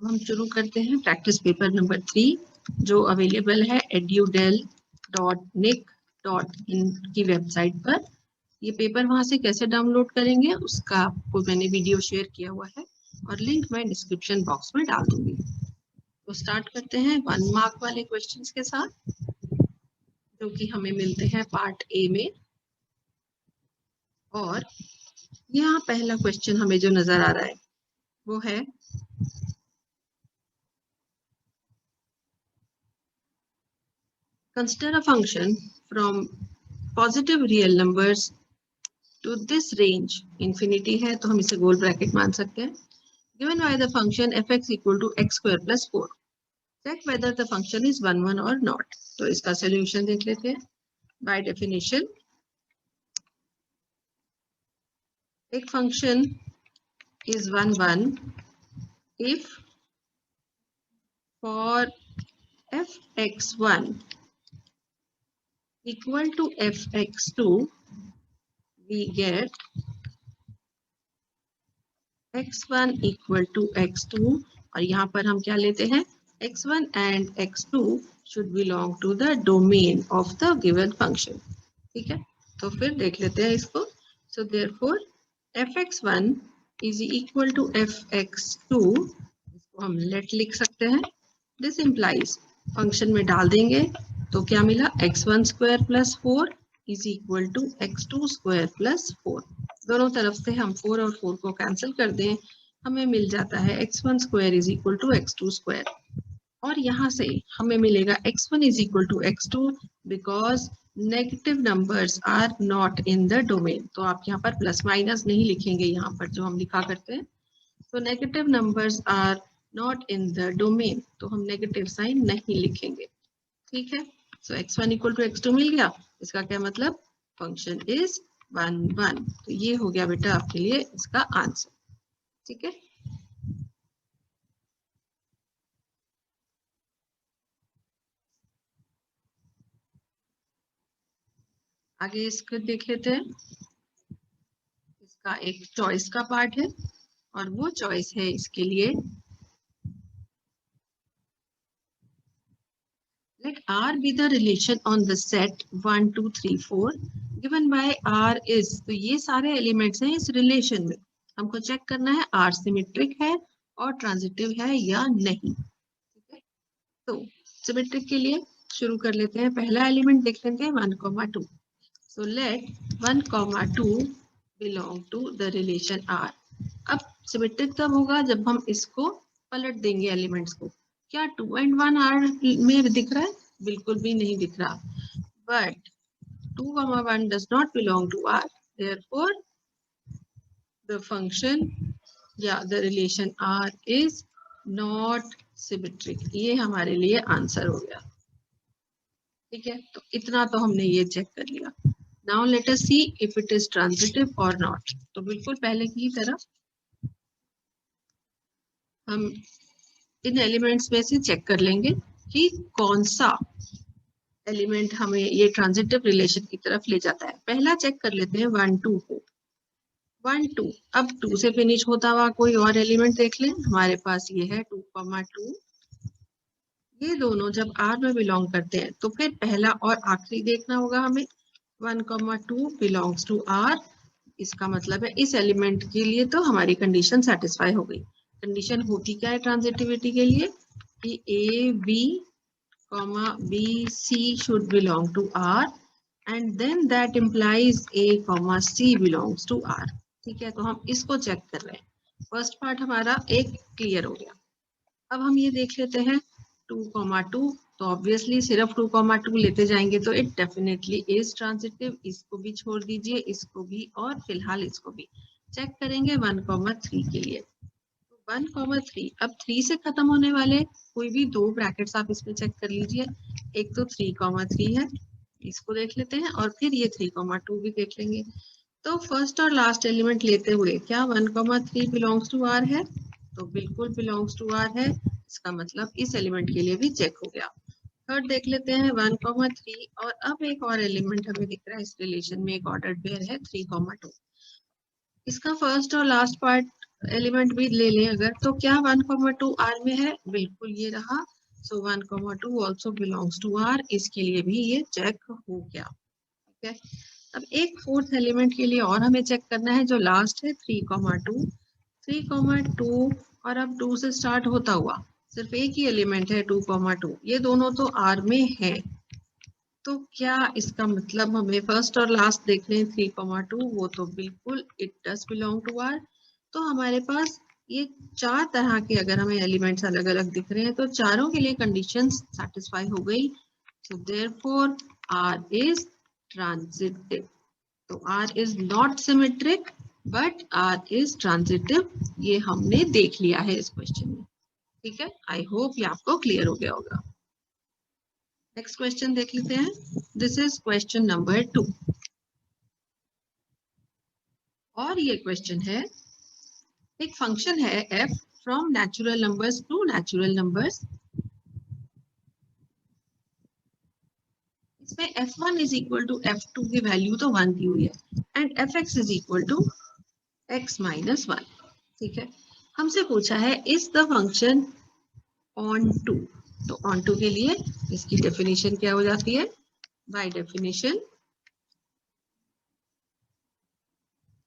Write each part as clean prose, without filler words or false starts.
हम शुरू करते हैं प्रैक्टिस पेपर नंबर 3 जो अवेलेबल है edudel.nic.in की वेबसाइट पर। ये पेपर वहां से कैसे डाउनलोड करेंगे उसका आपको मैंने वीडियो शेयर किया हुआ है और लिंक मैं डिस्क्रिप्शन बॉक्स में डाल दूंगी। तो स्टार्ट करते हैं 1 मार्क वाले क्वेश्चंस के साथ जो कि हमें मिलते हैं पार्ट ए में। और यहाँ पहला क्वेश्चन हमें जो नजर आ रहा है वो है consider a function from positive real numbers to this range infinity है तो हम इसे गोल ब्रैकेट मान सकते हैं। given by the function fx equal to x square plus 4 check whether the function is 1 1 or not। तो इसका सॉल्यूशन देख लेते हैं। by definition एक function is 1 1 if for fx1 equal to fx2 we get x1 equal to x2 और यहाँ पर हम क्या लेते हैं x1 and x2 should belong to the domain of the given function। ठीक है, तो फिर देख लेते हैं इसको। so therefore fx1 is equal to fx2, इसको हम लेट लिख सकते हैं। this implies फंक्शन में डाल देंगे तो क्या मिला x1 square plus 4 is equal to x2 square plus 4। दोनों तरफ से हम 4 और 4 को कैंसिल कर दें, हमें मिल जाता है x1 square is equal to x2 square. और यहाँ से हमें मिलेगा x1 is equal to x2 because negative numbers are not in the domain. तो आप यहाँ पर प्लस माइनस नहीं लिखेंगे, यहाँ पर जो हम लिखा करते हैं तो negative numbers are not in the domain, तो हम नेगेटिव साइन नहीं लिखेंगे। ठीक है, सो x1 इक्वल टू x2 मिल गया। इसका क्या मतलब फंक्शन इज 1 1। तो ये हो गया बेटा आपके लिए इसका आंसर। ठीक है, आगे इसको देख लेते हैं। इसका एक चॉइस का पार्ट है और वो चॉइस है इसके लिए let R be the relation on the set 1 2 3 4 given by R is। तो ये सारे एलिमेंट्स हैं इस रिलेशन में, हमको चेक करना है R सिमेट्रिक है और ट्रांजिटिव है या नहीं। ठीक है, तो सिमेट्रिक के लिए शुरू कर लेते हैं। पहला एलिमेंट देख लेते हैं 1 2। So let 1 2 belong to the relation R। अब सिमेट्रिक तब होगा जब हम इसको पलट देंगे एलिमेंट्स को। क्या 2 and 1 R में दिख रहा है? बिल्कुल भी नहीं दिख रहा। But 2 1 does not belong to R, therefore the function या the relation R is not symmetric। ये हमारे लिए आंसर हो गया। ठीक है, तो इतना तो हमने ये चेक कर लिया। Now let us see if it is transitive और नॉट। तो बिल्कुल पहले की तरह हम इन एलिमेंट्स में से चेक कर लेंगे कि कौन सा एलिमेंट हमें ये ट्रांजिटिव रिलेशन की तरफ ले जाता है। पहला चेक कर लेते हैं 1 2 को। 1 2 अब 2 से फिनिश होता हुआ कोई और एलिमेंट देख लें। हमारे पास ये है 2 2। ये दोनों जब R में बिलोंग करते हैं तो फिर पहला और आखिरी देखना होगा हमें। 1 2 बिलोंग्स टू R, इसका मतलब है इस एलिमेंट के लिए तो हमारी कंडीशन सेटिस्फाई हो गई। कंडीशन होती क्या है ट्रांजिटिविटी के लिए कि A B B C should belong to R and then that implies A C belongs to R। ठीक है, तो हम इसको चेक कर रहे हैं। फर्स्ट पार्ट हमारा एक क्लियर हो गया। अब हम ये देख लेते हैं 2 2। तो ऑब्वियसली सिर्फ 2 2 लेते जाएंगे तो इट डेफिनेटली इज ट्रांजिटिव। इसको भी छोड़ दीजिए, इसको भी, और फिलहाल इसको भी चेक करेंगे 1 3 के लिए। 1 3 अब 3 से खत्म होने वाले कोई भी दो ब्रैकेट्स आप इसमें चेक कर लीजिए। एक तो 3 3 है, इसको देख लेते हैं, और फिर ये 3 2 भी देख लेंगे। तो फर्स्ट और लास्ट एलिमेंट लेते हुए क्या 1 3 बिलोंग्स टू R है? तो बिल्कुल बिलोंग्स टू R है। इसका मतलब इस एलिमेंट के लिए भी चेक हो गया। थर्ड देख लेते हैं 1 3 और अब एक और एलिमेंट हमें दिख रहा है इस रिलेशन में, एक ऑर्डर्ड पेयर है 3 2। इसका फर्स्ट और लास्ट पार्ट एलिमेंट भी ले लें अगर, तो क्या 1,2 आर में है? बिल्कुल ये रहा। सो 1,2 ऑल्सो बिलोंग्स टू आर, इसके लिए भी ये चेक हो गया। ठीक है, अब एक फोर्थ एलिमेंट के लिए और हमें चेक करना है, जो लास्ट है 3,2। 3,2 और अब 2 से स्टार्ट होता हुआ सिर्फ एक ही एलिमेंट है 2,2, ये दोनों तो आर में है। तो क्या इसका मतलब हमें फर्स्ट और लास्ट देख रहे हैं 3,2, वो तो बिल्कुल it does belong to R. तो हमारे पास ये चार तरह के अगर हमें एलिमेंट्स अलग अलग दिख रहे हैं तो चारों के लिए कंडीशंस सेटिस्फाई हो गई। So therefore R is transitive. तो R is not symmetric but R is transitive, ये हमने देख लिया है इस क्वेश्चन में। ठीक है, आई होप ये आपको क्लियर हो गया होगा। नेक्स्ट क्वेश्चन देख लेते हैं। दिस इज क्वेश्चन नंबर 2 और ये क्वेश्चन है, एक फंक्शन है f from natural numbers to natural numbers. इसमें f1 is equal to f2 की वैल्यू तो 1 दी हुई है and fx is equal to x minus 1। ठीक है, हमसे पूछा है is the function onto. तो ऑन टू के लिए इसकी डेफिनेशन क्या हो जाती है? By definition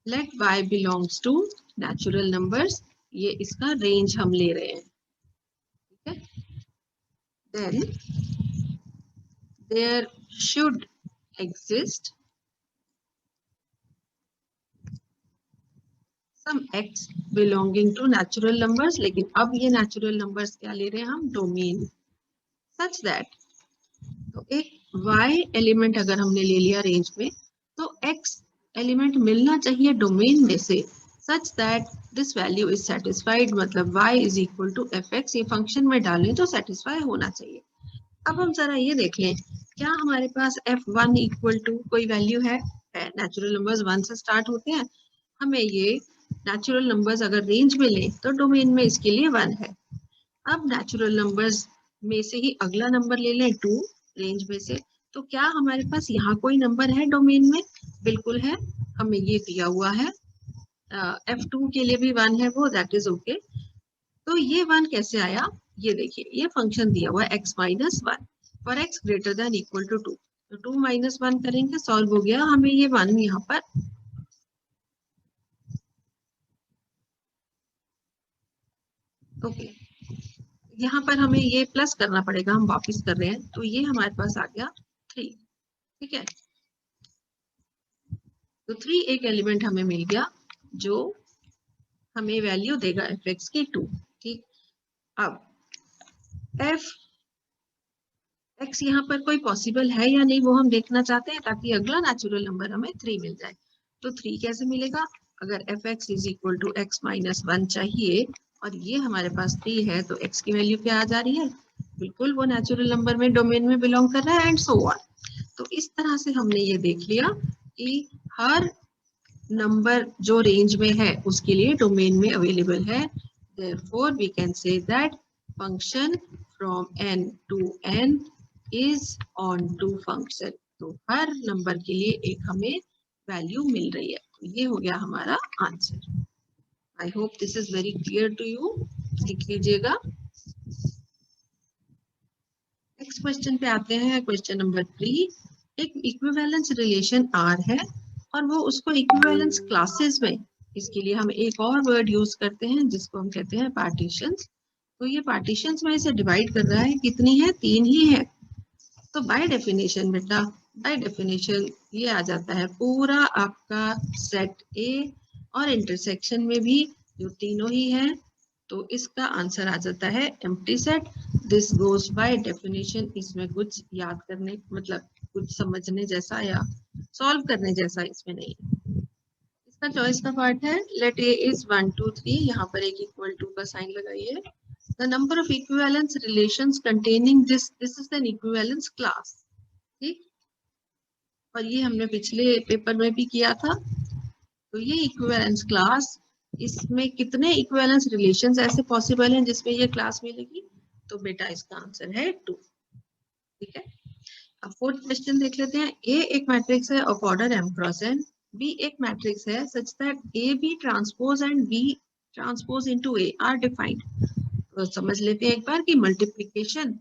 let y belongs to natural numbers, ये इसका रेंज हम ले रहे हैं। ठीक है, then there should exist some x belonging to natural numbers, लेकिन अब ये natural numbers क्या ले रहे हैं हम? डोमेन, such that, तो एक y एलिमेंट अगर हमने ले लिया रेंज में तो x एलिमेंट मिलना चाहिए डोमेन में से such that this value is satisfied, मतलब y is equal to fx, ये फंक्शन में डालें तो सेटिस्फाई होना चाहिए। अब हम जरा ये देख लें, क्या हमारे पास f1 इक्वल टू कोई वैल्यू है? नेचुरल नंबर्स 1 से स्टार्ट होते हैं, हमें ये नेचुरल नंबर्स अगर रेंज में लें तो डोमेन में इसके लिए 1 है। अब नेचुरल नंबर्स में से ही अगला नंबर ले लें 2 रेंज में से, तो क्या हमारे पास यहाँ कोई नंबर है डोमेन में? बिल्कुल है, हमें ये दिया हुआ है। f2 के लिए भी 1 है वो, दैट इज ओके। तो ये 1 कैसे आया? ये देखिए, ये फंक्शन दिया हुआ है x minus 1 for x greater than equal to 2। तो 2 माइनस 1 करेंगे, सॉल्व हो गया, हमें ये 1 यहाँ पर ओके यहाँ पर हमें ये प्लस करना पड़ेगा, हम वापस कर रहे हैं, तो ये हमारे पास आ गया 3। ठीक है, तो 3 एक एलिमेंट हमें मिल गया जो हमें वैल्यू देगा fx की 2। ठीक, अब x यहाँ पर कोई पॉसिबल है या नहीं वो हम देखना चाहते हैं, ताकि अगला नेचुरल नंबर हमें 3 मिल जाए। तो 3 कैसे मिलेगा? अगर fx is equal to x minus 1 चाहिए और ये हमारे पास 3 है, तो x की वैल्यू क्या आ जा रही है? बिल्कुल वो नेचुरल नंबर में डोमेन में बिलोंग कर रहा है, एंड सो ऑन। तो इस तरह से हमने ये देख लिया कि हर नंबर जो रेंज में है उसके लिए डोमेन में अवेलेबल है। Therefore we can say that function from n to n is on to function। तो हर नंबर के लिए एक हमें वैल्यू मिल रही है। तो ये हो गया हमारा answer. I hope this is very clear to you, लिख लीजिएगा। नेक्स्ट क्वेश्चन पे आते हैं, क्वेश्चन नंबर 3। एक इक्विवेलेंस रिलेशन R है और वो उसको इक्विवेलेंस क्लासेस में, इसके लिए हम एक और वर्ड यूज करते हैं जिसको हम कहते हैं पार्टीशंस। तो ये पार्टीशंस में इसे डिवाइड कर रहा है, कितनी है? 3 ही है। तो बाय डेफिनेशन बेटा, बाय डेफिनेशन ये आ जाता है पूरा आपका सेट A और इंटरसेक्शन में भी जो तीनों ही है, तो इसका आंसर आ जाता है empty set. This goes by definition. इसमें कुछ याद करने, मतलब कुछ समझने जैसा या सॉल्व करने जैसा इसमें नहीं है। इसका चॉइस का पार्ट है, लेट ए इज 1 2 3, यहाँ पर एक इक्वल टू का साइन लगाइए। The number of equivalence relations containing this is an equivalence class. ठीक, और ये हमने पिछले पेपर में भी किया था। तो ये इक्विवेलेंस क्लास, इसमें कितने इक्विवेलेंस रिलेशंस ऐसे पॉसिबल हैं जिसमें ये क्लास मिलेगी? तो बेटा इसका आंसर है 2। ठीक है, अब फोर्थ क्वेश्चन देख लेते हैं। ए एक मैट्रिक्स है of order m cross n, B एक मैट्रिक्स है such that A B transpose and B transpose into A are defined. तो समझ लेते हैं एक बार कि मल्टीप्लिकेशन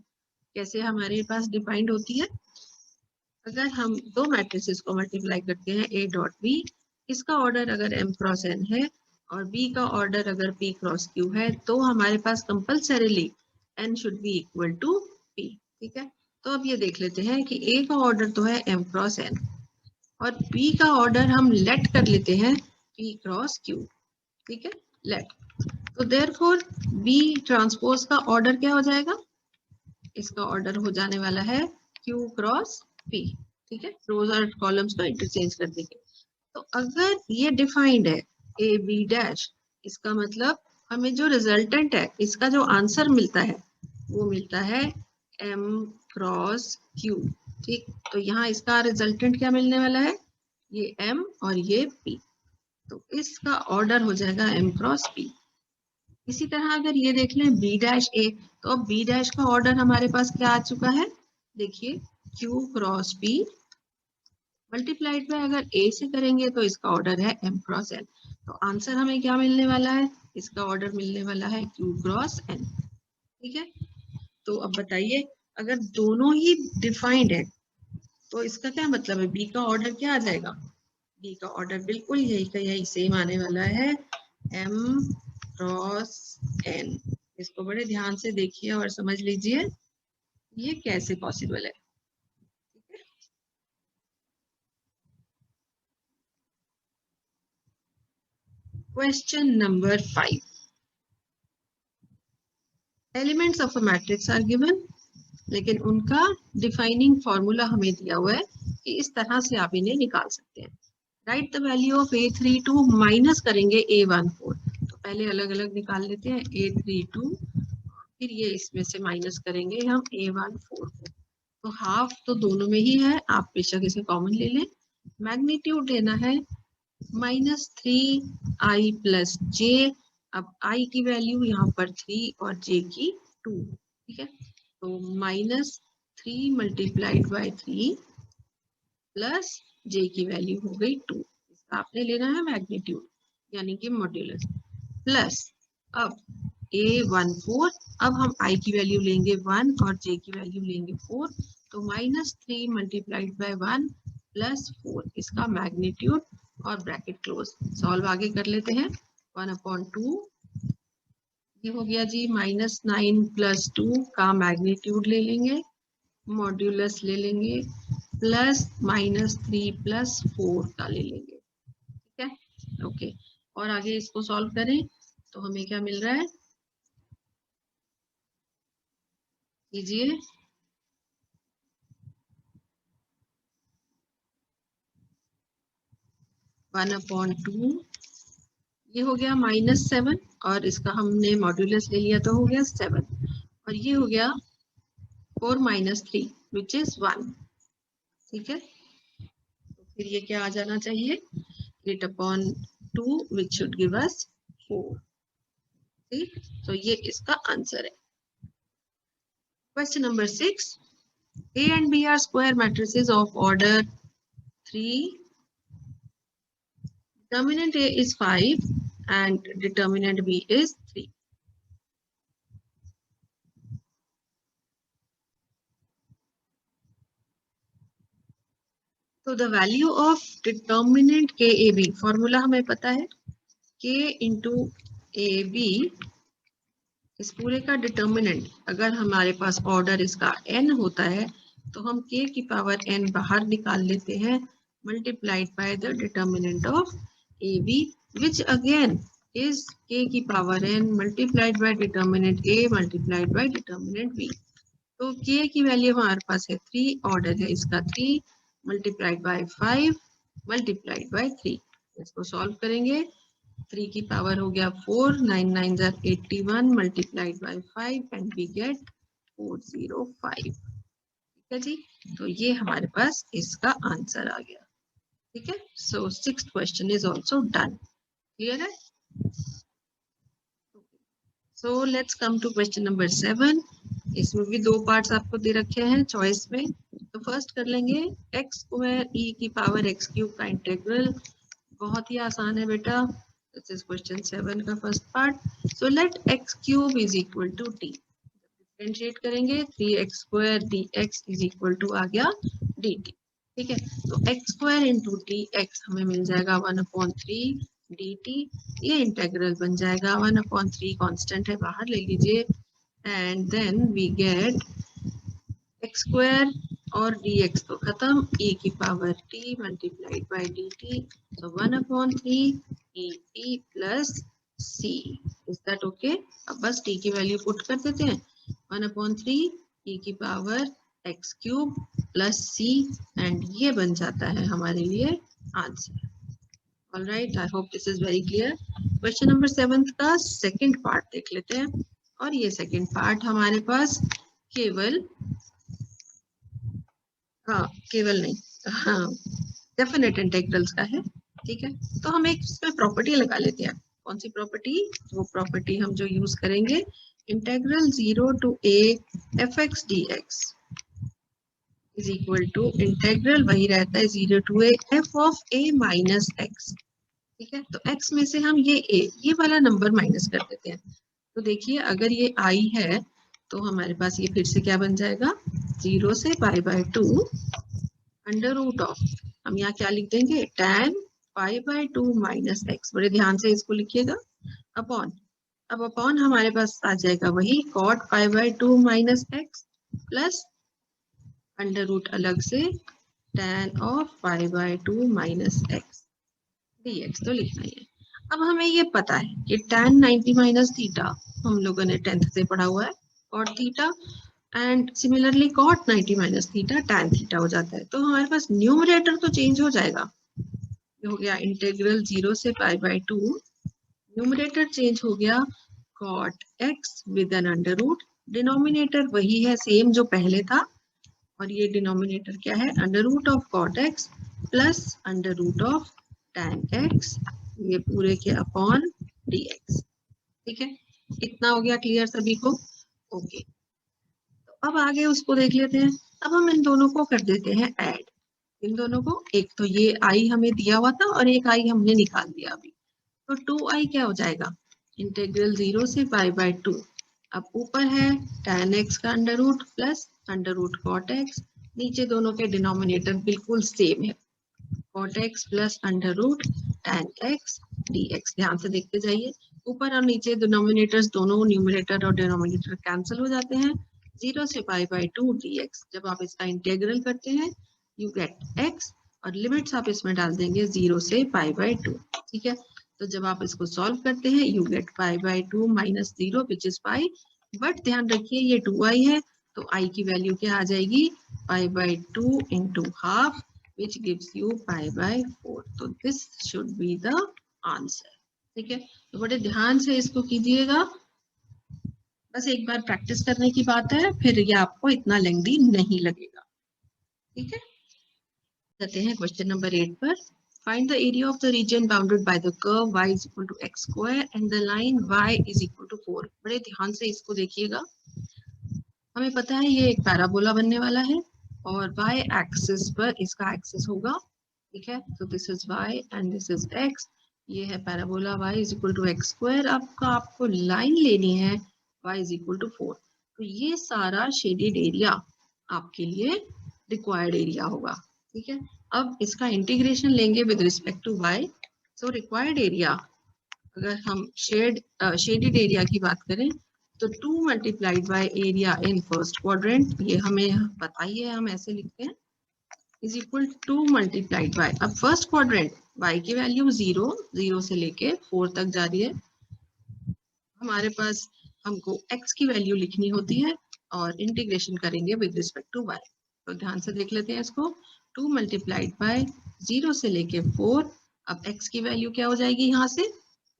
कैसे हमारे पास डिफाइंड होती है। अगर हम दो मैट्रिसेस को मल्टीप्लाई करते हैं ए डॉट बी, इसका ऑर्डर अगर m क्रॉस n है और b का ऑर्डर अगर p क्रॉस q है, तो हमारे पास compulsorily n should be equal to p। ठीक है, तो अब ये देख लेते हैं कि a का ऑर्डर तो है m क्रॉस n और p का ऑर्डर हम लेट कर लेते हैं p क्रॉस q। ठीक है, लेट, तो देयरफॉर b ट्रांसपोज का ऑर्डर क्या हो जाएगा, इसका ऑर्डर हो जाने वाला है Q क्रॉस P। ठीक है, रोज और कॉलम्स को इंटरचेंज कर देंगे। तो अगर ये डिफाइंड है ए बी डैश, इसका मतलब हमें जो रिजल्टेंट है, इसका जो आंसर मिलता है वो मिलता है M क्रॉस Q। ठीक, तो यहाँ इसका रिजल्टेंट क्या मिलने वाला है, ये M और ये P, तो इसका ऑर्डर हो जाएगा M क्रॉस P। इसी तरह अगर ये देख लें बी डैश ए, तो अब बी डैश का ऑर्डर हमारे पास क्या आ चुका है, देखिए Q cross P multiplied by अगर ए से करेंगे तो इसका ऑर्डर है M क्रॉस N। तो आंसर हमें क्या मिलने वाला है, इसका ऑर्डर मिलने वाला है Q क्रॉस N। ठीक है, तो अब बताइए अगर दोनों ही डिफाइंड है तो इसका क्या मतलब है, बी का ऑर्डर क्या आ जाएगा, बी का ऑर्डर बिल्कुल यही का यही सेम आने वाला है M क्रॉस n। इसको बड़े ध्यान से देखिए और समझ लीजिए ये कैसे पॉसिबल है। Question number 5, elements of a matrix are given, लेकिन उनका डिफाइनिंग फॉर्मूला हमें दिया हुआ है कि इस तरह से आप इन्हें निकाल सकते हैं। Right the value of A32 minus करेंगे A14, तो पहले अलग अलग निकाल लेते हैं A32, फिर ये इसमें से माइनस करेंगे हम A14 को। तो हाफ तो दोनों में ही है, आप बेशक इसे कॉमन ले लें। मैग्नीट्यूड लेना है -3i प्लस j। अब i की वैल्यू यहाँ पर 3 और j की 2। ठीक है, तो -3 मल्टीप्लाइड बाय 3 प्लस j की वैल्यू हो गई 2। इसका आपने लेना है मैग्नीट्यूड यानी कि मॉड्यूलस, प्लस अब A14, अब हम i की वैल्यू लेंगे 1 और j की वैल्यू लेंगे 4, तो -3 मल्टीप्लाइड बाय 1 प्लस 4, इसका मैग्नीट्यूड और ब्रैकेट क्लोज। सॉल्व आगे कर लेते हैं, 1/2 ये हो गया जी, -9 प्लस 2 का मैग्नीट्यूड ले लेंगे, मॉड्यूलस ले लेंगे, प्लस -3 प्लस 4 का ले लेंगे। ठीक है, ओके, और आगे इसको सॉल्व करें तो हमें क्या मिल रहा है, कीजिए, (1/2) ये हो गया -7 और इसका हमने मॉड्यूलस ले लिया तो हो गया 7, और ये हो गया 4 - 3 विच इज 1। ठीक है, तो फिर ये क्या आ जाना चाहिए, 8/2 विच शुड गिव अस 4। ठीक, तो ये इसका आंसर है। Question number 6, A and B are square matrices of order 3. Determinant A is 5 and determinant B is 3. तो द वैल्यू ऑफ डिटर्मिनेंट के ए बी, फॉर्मूला हमें पता है k इंटू ए बी, इस पूरे का डिटर्मिनेंट अगर हमारे पास ऑर्डर इसका n होता है तो हम k की पावर n बाहर निकाल लेते हैं, multiplied by the determinant of A B which again is k की power n multiplied by determinant a multiplied by determinant b। तो k की वैल्यू हमारे पास है 3, ऑर्डर है इसका 3 मल्टीप्लाइड बाय 5 मल्टीप्लाइड बाय 3। इसको सॉल्व करेंगे, 3 की पावर हो गया 4, 9 9 81 multiplied by 5 and we get 405। ठीक है जी, तो ये हमारे पास इसका आंसर आ गया। ठीक है, so 6th question is also done. Clear है? So let's come to question number 7। इसमें भी दो पार्ट्स आपको दे रखे हैं चॉइस में। तो फर्स्ट कर लेंगे x स्क्वायर e की पावर x क्यूब का इंटीग्रल। बहुत ही आसान है बेटा, दिस इज क्वेश्चन 7 का first part. So let x cube is equal to t, differentiate करेंगे 3x square dx is equal to आ गया dt। ठीक है, तो x square into d x हमें मिल जाएगा 1/3 dt। ये इंटेग्रल बन जाएगा 1/3, कांस्टेंट है बाहर ले लीजिए, and then we get x square और dx तो खत्म, e की power t multiplied by dt, so 1/3 et plus c। Is that okay? अब बस t की वैल्यू पुट कर देते हैं, 1/3 e की power x cube plus c, and ये बन जाता है हमारे लिए answer. Alright, I hope this is very clear. Question number 7 का सेकंड पार्ट देख लेते हैं, और ये सेकंड पार्ट हमारे पास केवल केवल नहीं, हाँ, डेफिनेट इंटेग्रल्स का है। ठीक है, तो हम एक इसमें प्रॉपर्टी लगा लेते हैं। कौन सी प्रॉपर्टी? वो प्रॉपर्टी हम जो यूज करेंगे, integral 0 to a fx dx is equal to integral वही रहता है 0 to a f of a minus x। ठीक है, तो x में से हम ये वाला नंबर माइनस कर देते हैं। तो देखिए, अगर ये i है तो हमारे पास ये फिर से क्या बन जाएगा, 0 से π/2 अंडर रूट ऑफ, हम यहाँ क्या लिख देंगे, tan π/2 माइनस एक्स, बड़े ध्यान से इसको लिखिएगा, अपॉन, अब अपॉन हमारे पास आ जाएगा वही cot π/2 minus x plus under root अलग से tan of π/2 minus x dx तो लिखना ही है। अब हमें ये पता है कि tan 90 माइनस थीटा हम लोगों ने 10th से पढ़ा हुआ है, cot theta, and similarly cot 90 minus theta tan theta हो जाता है। तो हमारे पास न्यूमरेटर तो चेंज हो जाएगा, हो गया इंटेग्रल 0 से π/2, न्यूमरेटर चेंज हो गया cot x with an under root, denominator वही है सेम जो पहले था, और ये डिनोमिनेटर क्या है, under root of cot x plus under root of tan x, ये पूरे के अपॉन dx। ठीक है, इतना हो गया क्लियर सभी को? ओके, अब आगे उसको देख लेते हैं। अब हम इन दोनों को कर देते हैं ऐड, इन दोनों को, एक तो ये आई हमें दिया हुआ था और एक आई हमने निकाल दिया अभी, तो 2i क्या हो जाएगा, इंटेग्रल 0 से π/2, अब ऊपर है tan x का under root plus under root cot x, नीचे दोनों के डिनोमिनेटर बिल्कुल सेम है, cot x plus under root tan x dx। ध्यान से देखते जाइए, ऊपर और नीचे डिनोमिनेटर्स दोनों, न्यूमरेटर और डिनोमिनेटर कैंसिल हो जाते हैं, 0 से π/2 dx। जब आप इसका इंटीग्रल करते हैं यू गेट x, और लिमिट्स आप इसमें डाल देंगे 0 से π/2। ठीक है, तो जब आप इसको सॉल्व करते हैं you get π/2 minus 0 which is pi, but ध्यान रखिए ये 2i है, तो i की वैल्यू क्या आ जाएगी, π/2 into half which gives you π/4। तो this should be the answer. ठीक है, तो बड़े ध्यान से इसको कीजिएगा, बस एक बार प्रैक्टिस करने की बात है, फिर ये आपको इतना लेंथी नहीं लगेगा। ठीक है, जाते हैं क्वेश्चन नंबर 8 पर। Find the area of the region bounded by the curve y is equal to x square and the line y is equal to 4। बड़े ध्यान से इसको देखिएगा, हमें पता है ये एक पैराबोला बनने वाला है और y एक्सिस पर इसका एक्सिस होगा। ठीक है, तो this is y and this is x, ये है parabola y is equal to x square. आपको लाइन लेनी है y इज इक्वल टू 4, तो ये सारा शेडेड एरिया आपके लिए रिक्वायर्ड एरिया होगा। ठीक है, अब इसका इंटीग्रेशन लेंगे with respect to y, so required area, अगर हम शेडेड एरिया की बात करें तो 2 multiplied by area in first quadrant, ये हमें पता ही है, हम ऐसे लिखते हैं, इज इक्वल 2 मल्टीप्लाइड बाय, अब फर्स्ट क्वाड्रेंट y की वैल्यू 0 से लेके 4 तक जा रही है, हमारे पास हमको x की वैल्यू लिखनी होती है और इंटीग्रेशन करेंगे विद रिस्पेक्ट टू y। तो ध्यान से देख लेते हैं इसको, 2 मल्टीप्लाइड बाय 0 से लेके 4, अब x की वैल्यू क्या हो जाएगी यहाँ से,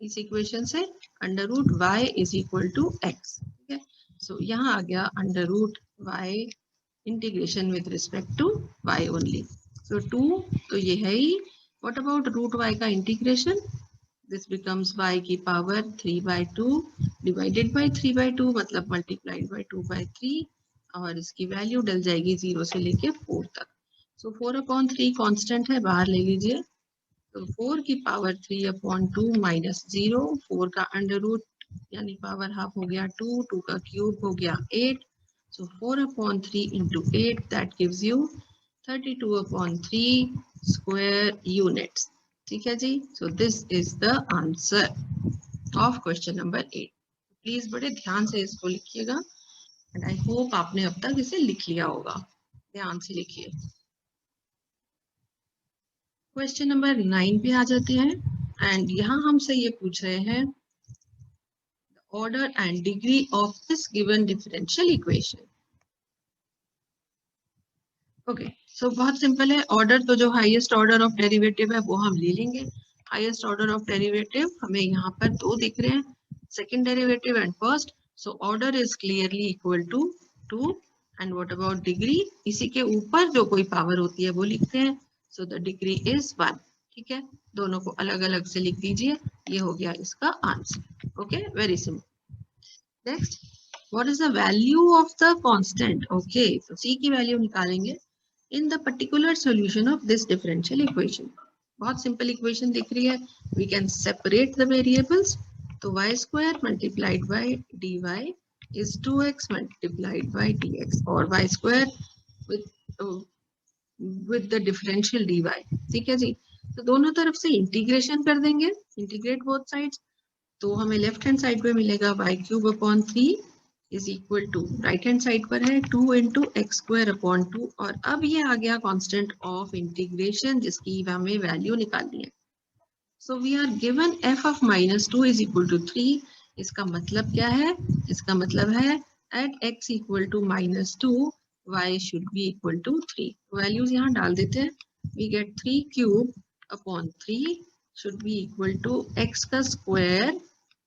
इस इक्वेशन से under root y is equal to x। ठीक है, सो यहाँ आ गया under root y integration with respect to y only, so 2 तो ये है ही, व्हाट अबाउट रूट y का इंटीग्रेशन, this becomes y की पावर 3/2 डिवाइडेड बाय 3/2 मतलब मल्टीप्लाइड बाय 2/3, और इसकी वैल्यू डल जाएगी 0 से लेके 4 तक। सो 4/3 कांस्टेंट है, बाहर ले लीजिए, तो 4 की पावर 3 अपॉन 2 माइनस 0, 4 का अंडर रूट यानी पावर हाफ हो गया 2, 2 का क्यूब हो गया 8. So 4 upon 3 into 8, that gives you 32 upon 3 square units. ठीक है जी. So this is the answer of question number 8. Please बड़े ध्यान से इसको लिखिएगा एंड आई होप आपने अब तक इसे लिख लिया होगा. ध्यान से लिखिए. क्वेश्चन नंबर 9 पे आ जाते हैं एंड यहाँ हमसे ये पूछ रहे हैं order and degree of this given differential equation. Okay, so बहुत सिंपल है. ऑर्डर तो जो हाईएस्ट ऑर्डर ऑफ डेरिवेटिव है वो हम ले लेंगे. हाईएस्ट ऑर्डर ऑफ डेरिवेटिव हमें यहाँ पर दो दिख रहे हैं, second derivative and first. So order is clearly equal to 2. And what about degree? इसी के ऊपर जो कोई पावर होती है वो लिखते हैं. So the degree is 1. ठीक है, दोनों को अलग अलग से लिख दीजिए. ये हो गया इसका answer. Okay, very simple. Next, what is the value of the constant? Okay, तो सी की वैल्यू निकालेंगे in the particular solution of this differential equation. बहुत सिंपल इक्वेशन दिख रही है. We can separate the variables. तो y square multiplied by dy is 2x multiplied by dx और y square with the differential dy. ठीक है जी. तो दोनों तरफ से इंटीग्रेशन कर देंगे, इंटीग्रेट बोथ साइड्स. तो हमें लेफ्ट हैंड साइड पे मिलेगा y cube upon 3 is equal to, right hand side पर है 2 इंटू एक्स स्क्वायर अपॉन 2. और अब ये आ गया कांस्टेंट ऑफ इंटीग्रेशन जिसकी हमें वैल्यू निकालनी है. So we are given f of -2 is equal to 3. इसका मतलब क्या है? इसका मतलब है at x equal to -2 y should be equal to 3. Values यहाँ डाल देते हैं. We get 3 cube upon 3 should be equal to x का स्क्वायर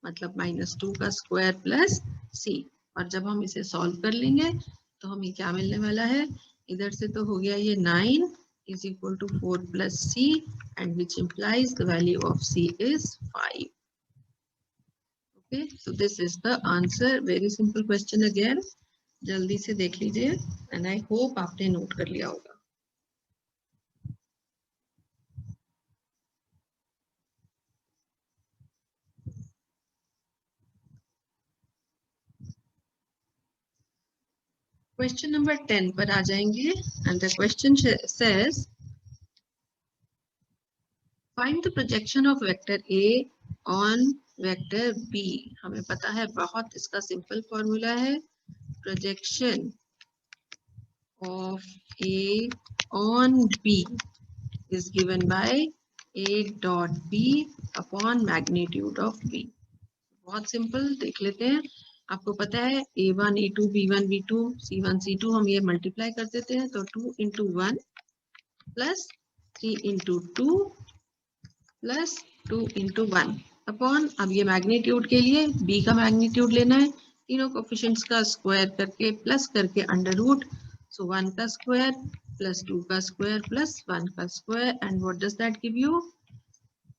मतलब -2 का स्क्वायर प्लस c. और जब हम इसे सॉल्व कर लेंगे तो हमें क्या मिलने वाला है? इधर से तो हो गया ये 9 is equal to 4 plus c and which implies the value of c is 5. Okay, so this is the answer. Very simple question again. जल्दी से देख लीजिए and I hope आपने नोट कर लिया होगा. क्वेश्चन नंबर 10 पर आ जाएंगे and the question says find the projection of vector A on vector B. हमें पता है बहुत इसका सिंपल फॉर्मूला है. Projection of A on B is given by A dot B upon magnitude of B. बहुत सिंपल, देख लेते हैं. आपको पता है a1 a2 b1 b2 c1 c2 हम ये मल्टीप्लाई कर देते हैं. तो 2 into 1 plus 3 into 2 plus 2 into 1 upon, अब ये मैग्नीट्यूड के लिए b का मैग्नीट्यूड लेना है. तीनों कोफिशिएंट्स का स्क्वायर करके प्लस करके अंडर रूट. सो 1 का स्क्वायर प्लस 2 का स्क्वायर प्लस 1 का square. And what does that give you?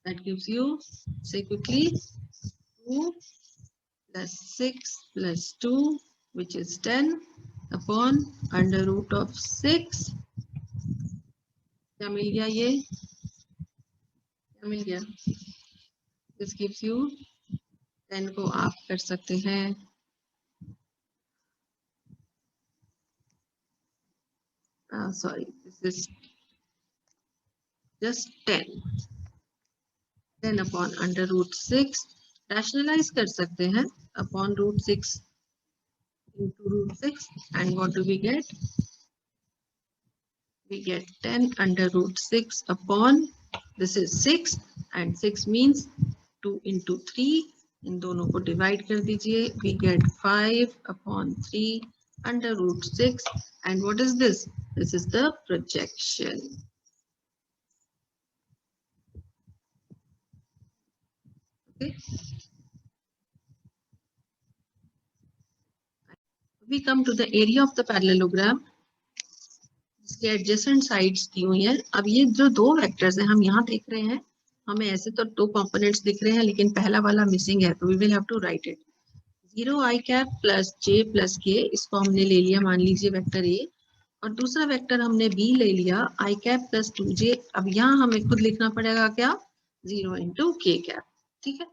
That gives you, से quickly, 2 plus 6 plus 2 which is 10 upon under root of 6. क्या मिल गया? ये क्या मिल गया? This gives you 10 को आप कर सकते हैं sorry, this is just 10 upon under root 6. Rationalise कर सकते हैं upon root 6 into root 6 and what do we get? We get 10 under root 6 upon, this is 6 and 6 means 2 into 3. इन दोनों को डिवाइड कर दीजिए. We get 5 upon 3 under root 6 and what is this? This is the projection. Okay. We come to the area of the parallelogram. इसके adjacent sides दी हुई हैं. अब ये जो दो वेक्टर्स हैं हम यहाँ देख रहे हैं, हमें ऐसे तो दो कंपोनेंट्स दिख रहे हैं लेकिन पहला वाला मिसिंग है. तो we will have to write it. 0 i cap plus j plus k, इसको हमने ले लिया मान लीजिए वेक्टर ए. और दूसरा वेक्टर हमने बी ले लिया आई कैप प्लस 2j। अब यहाँ हमें खुद लिखना पड़ेगा क्या, 0 इंटू के कैप। ठीक है,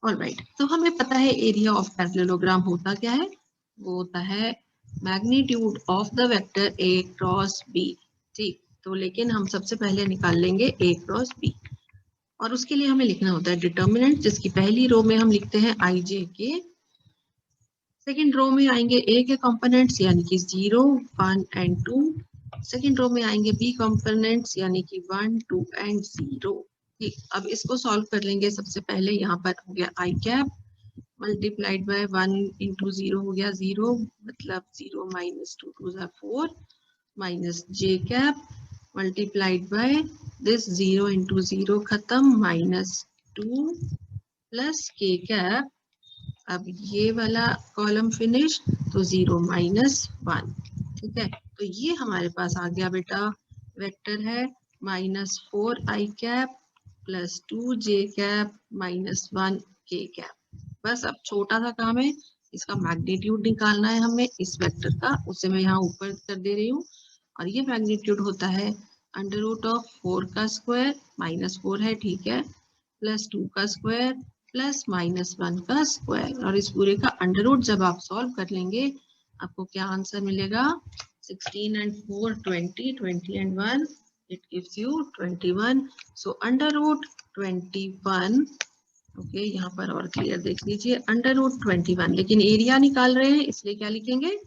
ऑलराइट। तो हमें पता है एरिया ऑफ पैरेललोग्राम होता क्या है, वो होता है magnitude of the vector A cross B. ठीक, तो लेकिन हम सबसे पहले निकाल लेंगे ए क्रॉस बी, और उसके लिए हमें लिखना होता है डिटर्मिनेंट, जिसकी पहली रो में हम लिखते हैं आई जे के, सेकेंड रो में आएंगे ए के कंपोनेंट्स यानी कि 0, 1 एंड 2, सेकेंड रो में आएंगे बी कंपोनेंट्स यानी कि 1, 2 एंड 0। ठीक, अब इसको सॉल्व कर लेंगे। सबसे पहले यहाँ पर हो गया आई कैप मल्टीप्लाइड बाय 1 इंटू 0 हो गया 0, मतलब 0 minus 2 2 4 minus J cap multiplied by this 0 into 0 खत्म माइनस 2 प्लस के कैप। अब ये वाला कॉलम फिनिश, तो 0 माइनस 1। ठीक है, तो ये हमारे पास आ गया बेटा, वेक्टर है -4 आई कैप प्लस 2 जे कैप माइनस 1 के कैप। बस अब छोटा सा काम है, इसका मैग्नीट्यूड निकालना है हमें इस वेक्टर का, उसे मैं यहाँ ऊपर कर दे रही हूँ। और ये मैग्नीट्यूड होता है अंडर रूट ऑफ 4 का स्क्वायर, -4 है ठीक है, प्लस 2 का स्क्वायर प्लस -1 का स्क्वायर, और इस पूरे का अंडर रूट जब आप सॉल्व कर लेंगे आपको क्या आंसर मिलेगा, 16 and 4 20, 20 and 1 it gives you 21। so under root 21, okay यहाँ पर और क्लियर देख लीजिए, अंडर रूट 21, लेकिन एरिया निकाल रहे हैं इसलिए क्या लिखेंगे,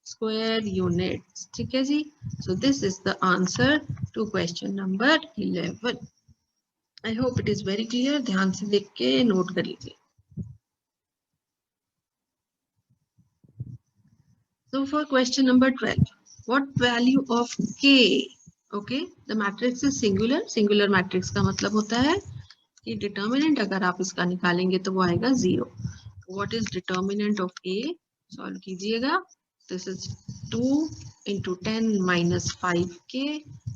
स्क्वायर यूनिट्स। ठीक है जी, so this is the answer to question number 11। I hope it is very clear, ध्यान से देख के नोट कर लीजिए। So for question number 12, what value of K? Okay, the matrix is singular. Singular matrix का मतलब होता है कि determinant अगर आप इसका निकालेंगे तो वो आएगा 0। What is determinant of A? Solve कीजिएगा। This is 2 into 10 minus 5K.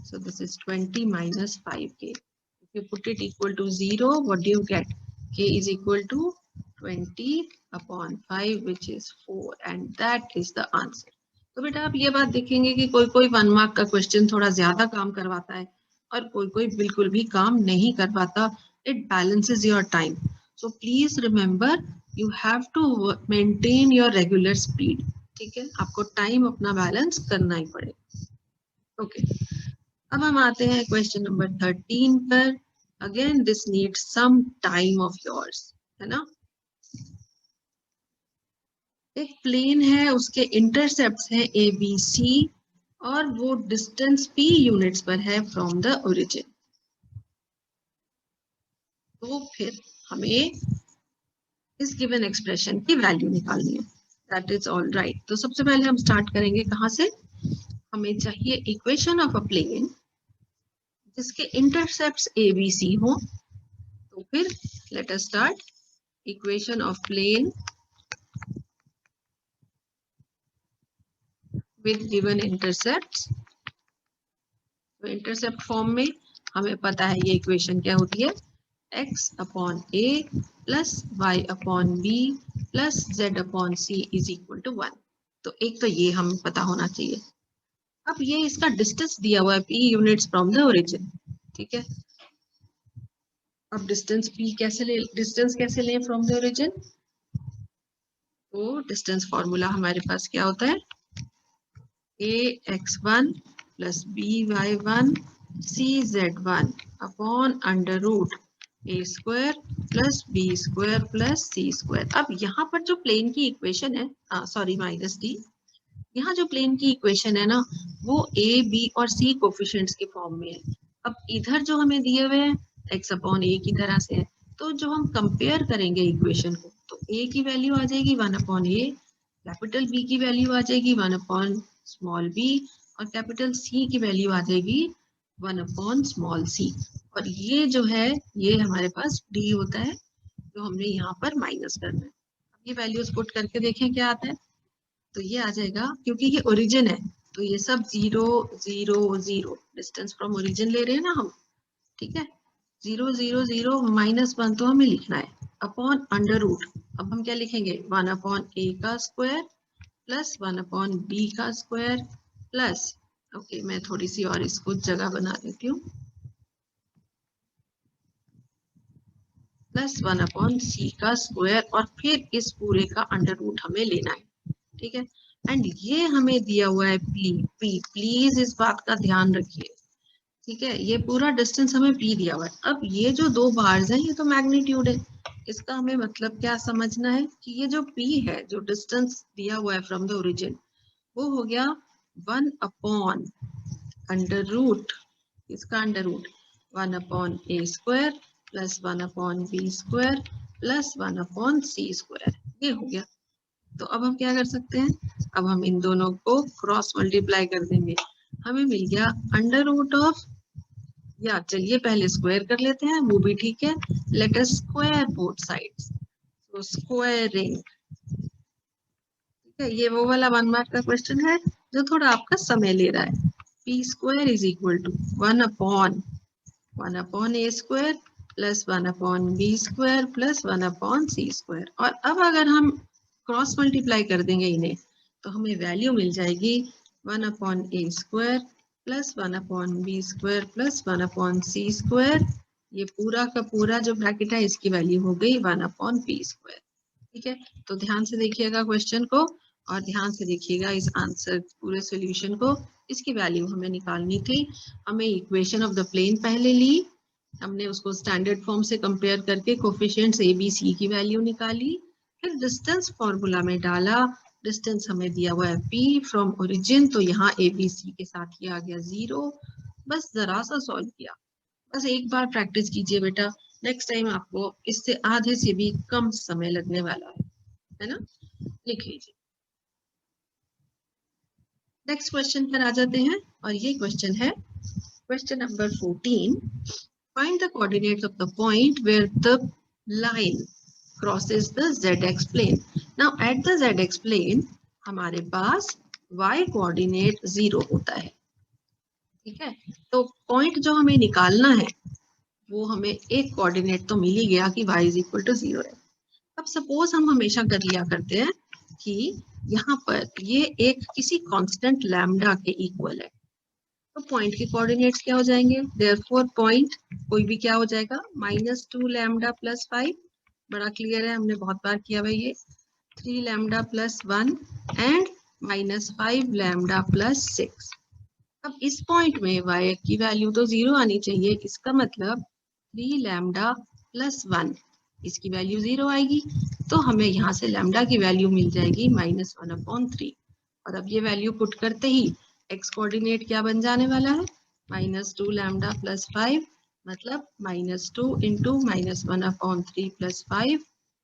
So this is 20 minus 5K. If you put it equal to 0, what do you get? K is equal to 20 upon 5 which is 4 and that is the answer। तो बेटा आप ये बात देखेंगे कि कोई कोई 1 mark का क्वेश्चन थोड़ा ज्यादा काम करवाता है और कोई कोई बिल्कुल भी काम नहीं करवाता। It balances your time, so please remember you have to maintain your regular speed. ठीक है, आपको टाइम अपना बैलेंस करना ही पड़ेगा। ओके, अब हम आते हैं क्वेश्चन नंबर 13 पर। Again this needs some time of yours, है ना। एक प्लेन है, उसके इंटरसेप्ट्स हैं ए बी सी और वो डिस्टेंस p यूनिट्स पर है फ्रॉम द ओरिजिन। तो फिर हमें इस गिवन एक्सप्रेशन की वैल्यू निकालनी है। That is all right. तो सबसे पहले हम स्टार्ट करेंगे कहाँ से, हमें चाहिए इक्वेशन ऑफ अ प्लेन जिसके इंटरसेप्ट्स ए बी सी हो। तो फिर let us start equation of plane with given intercepts। तो इंटरसेप्ट फॉर्म में हमें पता है ये इक्वेशन क्या होती है, x upon a plus y upon b plus z upon c is equal to 1। तो एक तो ये हमें पता होना चाहिए। अब ये इसका डिस्टेंस दिया हुआ है p units from the origin. ठीक है, अब डिस्टेंस कैसे लें फ्रॉम द ओरिजिन। तो डिस्टेंस फॉर्मूला हमारे पास क्या होता है, ax1 plus by1 cz1 upon under root a square plus b square plus c square. अब यहाँ पर जो प्लेन की इक्वेशन है, सॉरी माइनस d, यहाँ जो प्लेन की इक्वेशन है ना वो a b और c कोफिशिएंट्स के फॉर्म में है। अब इधर जो हमें दिए हुए हैं x अपॉन a की तरह से है, तो जो हम कंपेयर करेंगे इक्वेशन को तो a की वैल्यू आ जाएगी 1 अपॉन a, कैपिटल B की वैल्यू आ जाएगी 1 अपॉन स्मॉल b और कैपिटल C की वैल्यू आ जाएगी 1 अपॉन स्मॉल c। और ये जो है ये हमारे पास d होता है जो हमने यहाँ पर माइनस करना है। अब ये वैल्यूज पुट करके देखें क्या आता है। तो ये आ जाएगा, क्योंकि ये ओरिजिन है तो ये सब 0 0 0 डिस्टेंस फ्रॉम ओरिजिन ले रहे हैं ना हम। ठीक है, 0 0 0 -1 तो हमें लिखना है अपॉन अंडर रूट। अब हम क्या लिखेंगे 1 अपॉन a का स्क्वायर प्लस 1 अपॉन b का स्क्वायर प्लस ओके, मैं थोड़ी सी और इसको जगह बना देती हूँ। प्लस 1/c का स्क्वायर और फिर इस पूरे का अंडर रूट हमें लेना है, ठीक है। एंड ये हमें दिया हुआ है p। प्लीज इस बात का ध्यान रखिए, ठीक है। ये पूरा डिस्टेंस हमें p दिया हुआ है। अब ये जो दो बार्स हैं ये तो मैग्नीट्यूड है, इसका हमें मतलब क्या समझना है कि ये जो p है, जो डिस्टेंस दिया हुआ है फ्रॉम द ओरिजिन, वो हो गया 1 अंडर रूट, इसका under root 1/a square plus 1/b square plus 1/c square, ये हो गया। तो अब हम क्या कर सकते हैं, अब हम इन दोनों को क्रॉस मल्टीप्लाई कर देंगे, हमें मिल गया अंडर रूट ऑफ, या चलिए पहले स्क्वायर कर लेते हैं, वो भी ठीक है। Let us square both sides, तो स्क्वायरिंग, ठीक है। ये वो वाला 1 मार्क का क्वेश्चन है जो थोड़ा आपका समय ले रहा है। p square is equal to 1/a square plus 1/b square plus 1/c square. और अब अगर हम क्रॉस मल्टीप्लाई कर देंगे इन्हें, तो हमें वैल्यू मिल जाएगी 1/a square plus 1/b square plus 1/c square. ये पूरा का पूरा जो ब्रैकेट है इसकी वैल्यू हो गई 1/p स्क्वायर, ठीक है। तो ध्यान से देखिएगा क्वेश्चन को और ध्यान से देखिएगा इस आंसर पूरे सॉल्यूशन को। इसकी वैल्यू हमें निकालनी थी, हमें इक्वेशन ऑफ द प्लेन पहले ली, हमने उसको स्टैंडर्ड फॉर्म से कंपेयर करके कोफिशिएंट्स ए बी सी की वैल्यू निकाली, फिर डिस्टेंस फॉर्मूला में डाला। डिस्टेंस हमें दिया हुआ है p फ्रॉम ओरिजिन, तो यहाँ ए बी सी के साथ ये आ गया 0। बस जरा सा सॉल्व किया, बस एक बार प्रैक्टिस कीजिए बेटा, नेक्स्ट टाइम आपको इससे आधे से भी कम समय लगने वाला है ना। लिख लीजिए। नेक्स्ट क्वेश्चन पर आ जाते हैं और ये क्वेश्चन है question number 14। Find the coordinates of the point where the line crosses the zx plane. Now at the zx plane हमारे पास y कोऑर्डिनेट 0 होता है, ठीक है। तो पॉइंट जो हमें निकालना है वो हमें एक कोऑर्डिनेट तो मिल ही गया कि y इज इक्वल टू 0 है। अब सपोज हम हमेशा कर लिया करते हैं कि यहाँ पर ये एक किसी कांस्टेंट लैम्डा के इक्वल है, तो पॉइंट के कोऑर्डिनेट्स क्या हो जाएंगे, देयरफॉर पॉइंट कोई भी क्या हो जाएगा -2 लैम्डा प्लस 5, बड़ा क्लियर है, हमने बहुत बार किया हुआ ये, 3 lambda plus 1 and -5 lambda plus 6। अब इस पॉइंट में y की वैल्यू तो 0 आनी चाहिए, इसका मतलब 3 लैम्डा प्लस 1, इसकी वैल्यू 0 आएगी, तो हमें यहाँ से लैम्डा की वैल्यू मिल जाएगी -1/3। और अब ये वैल्यू पुट करते ही x कोऑर्डिनेट क्या बन जाने वाला है, -2 लैम्डा प्लस 5, मतलब -2 into -1/3 plus 5,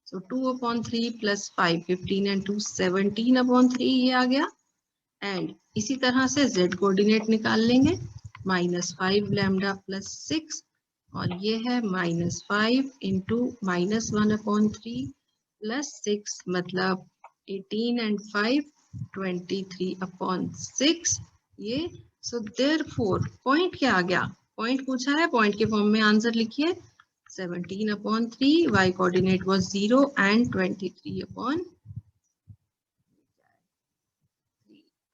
so 2/3 plus 5 15 and 2 17/3 ये आ गया। एंड इसी तरह से z कोऑर्डिनेट निकाल लेंगे, -5 लैम्डा प्लस 6, और ये है -5 इंटू -1/3 प्लस 6, मतलब 18 एंड 5 23/6 ये। सो देयरफॉर पॉइंट क्या आ गया, पॉइंट पूछा है, पॉइंट के फॉर्म में आंसर लिखिए 17/3, y कोऑर्डिनेट वाज 0 एंड 23/3,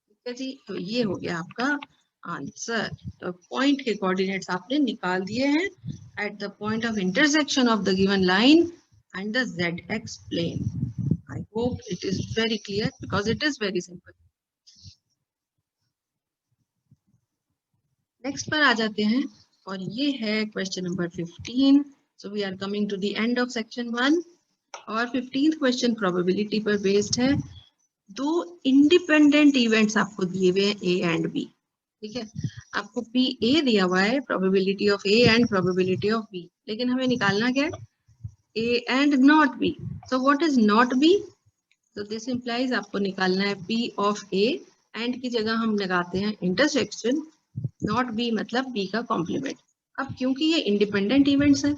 ठीक है जी। तो ये हो गया आपका आंसर। तो पॉइंट के कोऑर्डिनेट्स आपने निकाल दिए हैं at the point of intersection of the given line and the zx plane. I hope it is very clear because it is very simple. Next पर आ जाते हैं और ये है question number 15। So we are coming to the end of section 1 और 15th question probability पर based है। दो इंडिपेंडेंट इवेंट्स आपको दिए हुए हैं ए एंड बी, ठीक है। आपको पी ए दिया हुआ है, probability of A and probability of B, लेकिन हमें निकालना क्या है, A and not B. So what is not B, तो दिस इंप्लाइज आपको निकालना है पी ऑफ ए, एंड की जगह हम लगाते हैं इंटरसेक्शन, नॉट बी मतलब बी का कॉम्प्लीमेंट। अब क्योंकि ये इंडिपेंडेंट इवेंट्स है,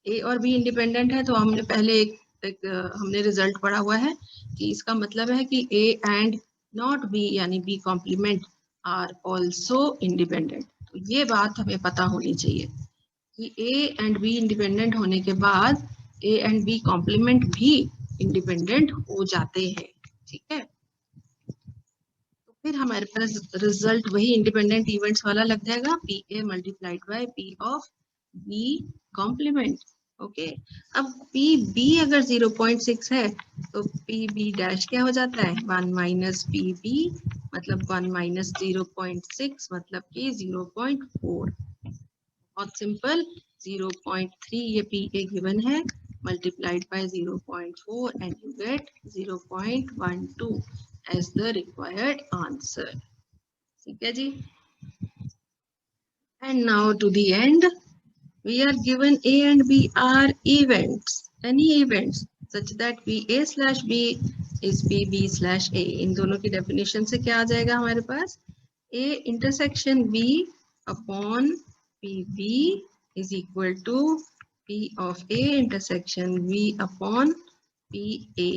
ए और बी इंडिपेंडेंट है, तो हमने पहले एक हमने रिजल्ट पढ़ा हुआ है कि इसका मतलब है कि ए एंड नॉट बी यानी B complement are also independent. तो ये बात हमें पता होनी चाहिए कि ए एंड बी इंडिपेंडेंट होने के बाद ए एंड बी कॉम्प्लीमेंट भी इंडिपेंडेंट हो जाते हैं, ठीक है। तो फिर फिर हमारे पास रिजल्ट वही इंडिपेंडेंट इवेंट्स वाला लग जाएगा, P A multiplied by P of B complement. Okay, अब पी बी अगर 0.6 है तो पी बी डैश क्या हो जाता है, 1 माइनस पी बी, मतलब 1 माइनस 0.6 मतलब कि 0.4। बहुत सिंपल, 0.3 ये पी ए गिवन है, multiplied by 0.4 and you get 0.12 as the required answer. ठीक है जी। And now to the end, we are given A and B are events, any events such that VA slash B is PB slash A. इन दोनों की definition से क्या आ जाएगा हमारे पास, A intersection B upon PB is equal to P of A intersection V upon PA।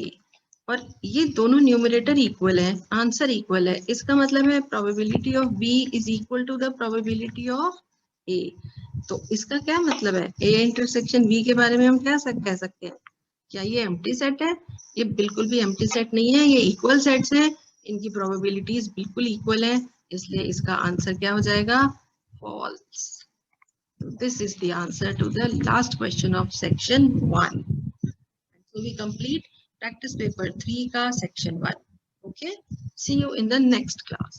और ये दोनों numerator equal है, आंसर इक्वल है, इसका मतलब है probability of B is equal to the probability of A। तो इसका क्या मतलब है, A इंटरसेक्शन B के बारे में हम क्या कह सकते हैं, क्या ये एम्प्टी सेट है, ये बिल्कुल भी एम्प्टी सेट नहीं है, ये इक्वल सेट्स हैं, इनकी प्रोबेबिलिटीज बिल्कुल इक्वल है, इसलिए इसका आंसर क्या हो जाएगा, false. This is the answer to the last question of section 1. So we complete practice paper 3 ka section 1. Okay, see you in the next class.